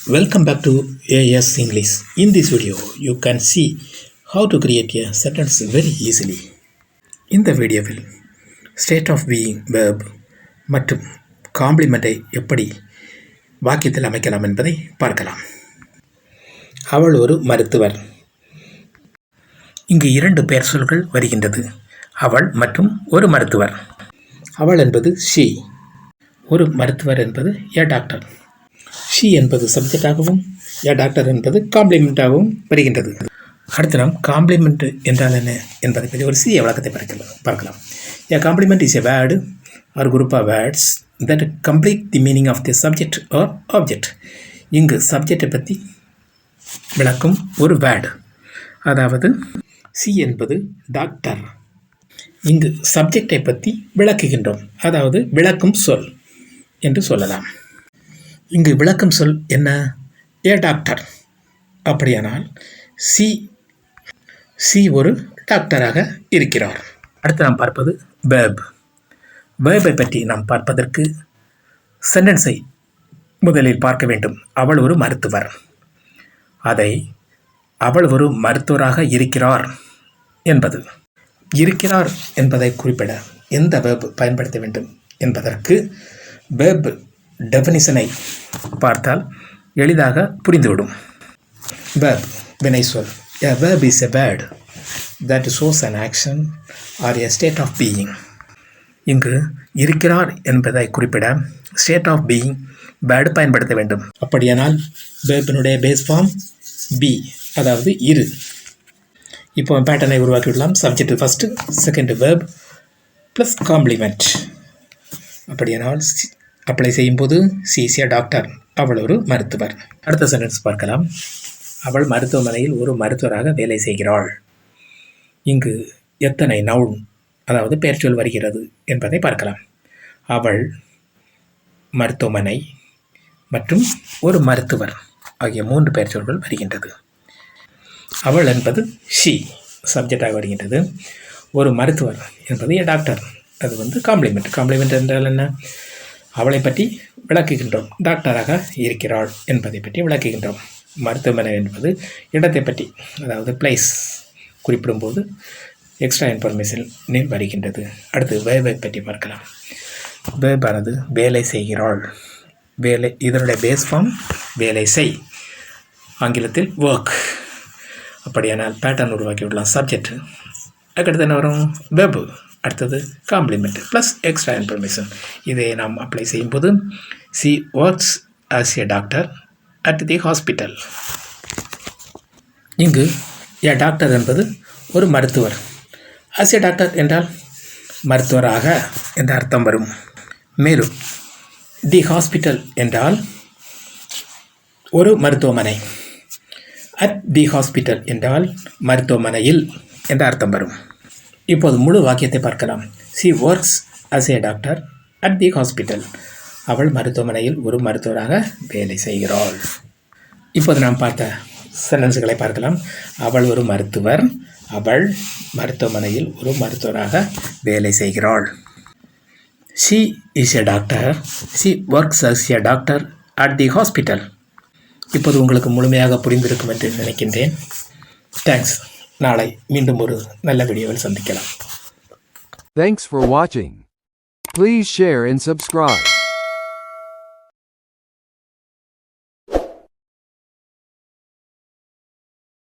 Welcome back to AS English. In this video, you can see how to create a sentence very easily. இந்த வீடியோவில் state of being verb மற்றும் காம்ப்ளிமெண்ட்டை எப்படி வாக்கியத்தில் அமைக்கலாம் என்பதை பார்க்கலாம். அவள் ஒரு மருத்துவர். இங்கு இரண்டு பெயர் சொற்கள் வருகின்றது. அவள் மற்றும் ஒரு மருத்துவர். அவள் என்பது she, ஒரு மருத்துவர் என்பது a டாக்டர். ஷி என்பது சப்ஜெக்டாகவும் ஏ டாக்டர் என்பது காம்ப்ளிமெண்ட்டாகவும் வருகின்றது. அடுத்து நாம் காம்ப்ளிமெண்ட் என்றால் என்ன என்பதை பற்றி ஒரு சிறிய விளக்கத்தை பார்க்கலாம். A complement is a word or group of words that complete the meaning of the subject or object. இங்கு சப்ஜெக்டை பற்றி விளக்கும் ஒரு வேர்டு, அதாவது சி என்பது டாக்டர். இங்கு சப்ஜெக்டை பற்றி விளக்குகின்றோம், அதாவது விளக்கும் சொல் என்று சொல்லலாம். இங்கு விளக்கம் சொல் என்ன? ஏ டாக்டர். அப்படியானால் சி ஒரு டாக்டராக இருக்கிறார். அடுத்து நாம் பார்ப்பது verb. வேர்பை பற்றி நாம் பார்ப்பதற்கு சென்டென்ஸை முதலில் பார்க்க வேண்டும். அவள் ஒரு மருத்துவர். அதை அவள் ஒரு மருத்துவராக இருக்கிறார் என்பது. இருக்கிறார் என்பதை குறிப்பிட எந்த verb பயன்படுத்த வேண்டும் என்பதற்கு verb டெஃபினிஷனை பார்த்தால் எளிதாக புரிந்துவிடும். verb வினை சொல். A verb is a word that shows an action or a state of being. இங்கு இருக்கிறார் என்பதை குறிப்பிட ஸ்டேட் ஆஃப் பீயிங் வேர்டு பயன்படுத்த வேண்டும். அப்படியானால் வேர்பினுடைய பேஸ் ஃபார்ம் பி, அதாவது இரு. இப்போ பேட்டர்னை உருவாக்கிவிடலாம். Subject first, second verb plus complement. அப்படியானால் அப்ளை செய்யும்போது சிசியா டாக்டர், அவள் ஒரு மருத்துவர். அடுத்த சென்டென்ஸ் பார்க்கலாம். அவள் மருத்துவமனையில் ஒரு மருத்துவராக வேலை செய்கிறாள். இங்கு எத்தனை நவுன், அதாவது பெயர்ச்சொல் வருகிறது என்பதை பார்க்கலாம். அவள், மருத்துவமனை மற்றும் ஒரு மருத்துவர் ஆகிய மூன்று பெயர்ச்சொல்கள் வருகின்றது. அவள் என்பது ஷி சப்ஜெக்டாக வருகின்றது. ஒரு மருத்துவர் என்பது ஏ டாக்டர், அது காம்ப்ளிமெண்ட். காம்ப்ளிமெண்ட் என்றால் என்ன? அவளை பற்றி விளக்குகின்றோம். டாக்டராக இருக்கிறாள் என்பதை பற்றி விளக்குகின்றோம். மருத்துவமனை என்பது இடத்தை பற்றி, அதாவது பிளேஸ் குறிப்பிடும்போது எக்ஸ்ட்ரா இன்ஃபர்மேஷன் வருகின்றது. அடுத்து வேர்பை பற்றி பார்க்கலாம். வேர்பானது வேலை செய்கிறாள். வேலை, இதனுடைய பேஸ் ஃபார்ம் வேலை செய், ஆங்கிலத்தில் ஒர்க். அப்படியானால் பேட்டர்ன் உருவாக்கி விடலாம். சப்ஜெக்ட், அதுக்கடுத்து என்ன வரும்? வெப், அடுத்தது காம்ப்ளிமெண்ட் ப்ளஸ் எக்ஸ்ட்ரா இன்ஃபர்மேஷன். இதை நாம் அப்ளை செய்யும்போது C works as a doctor at the hospital. இங்கு ஏ டாக்டர் என்பது ஒரு மருத்துவர். ஆஸ் எ டாக்டர் என்றால் மருத்துவராக என்ற அர்த்தம் வரும். மேலும் தி ஹாஸ்பிட்டல் என்றால் ஒரு மருத்துவமனை. அட் தி ஹாஸ்பிட்டல் என்றால் மருத்துவமனையில் என்ற அர்த்தம் வரும். இப்போது முழு வாக்கியத்தை பார்க்கலாம். She works as a doctor at the hospital. அவள் மருத்துவமனையில் ஒரு மருத்துவராக வேலை செய்கிறாள். இப்போது நாம் பார்த்த சென்டென்ஸுகளை பார்க்கலாம். அவள் ஒரு மருத்துவர். அவள் மருத்துவமனையில் ஒரு மருத்துவராக வேலை செய்கிறாள். She is a doctor. She works as a doctor at the hospital. இப்போது உங்களுக்கு முழுமையாக புரிந்திருக்கும் என்று நினைக்கின்றேன். தேங்க்ஸ். நாளை மீண்டும் ஒரு நல்ல வீடியோவில் சந்திக்கலாம். Thanks for watching. Please share and subscribe.